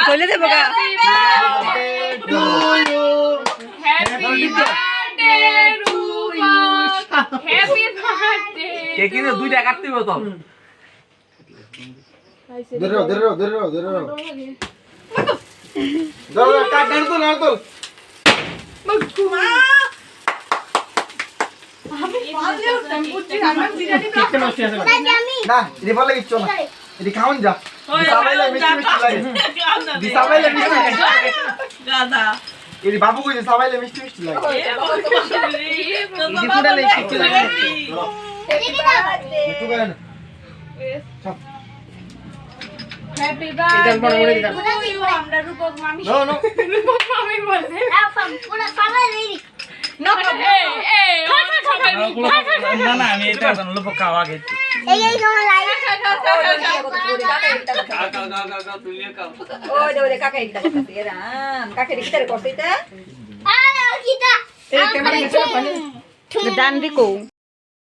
চলে দেবো গা কেক কিন্তু দুইটা কাটতে হবে তো না এটি ভালো লাগে চলো এটি খাওন যা দিসাবাইলে মিষ্টি মিষ্টি লাগে দিসাবাইলে মিষ্টি মিষ্টি লাগে গাদা এটি বাবু কইছে সাবাইলে মিষ্টি মিষ্টি লাগে এদি পুরা লেখি চলে একটু গান হ্যাপি বার্থডে আমরা রূপক মামি নো নো রূপক মামি বলছে পুরো সবাই রেডি না না আমি এটা লোক খাওয়া গেছি এই এই তোমার লাইট ওই কাকা একটা কাছে রাম কাকে দিতে করতে এটা আরে কিটা এই ক্যামেরা নিচে ডান দিকো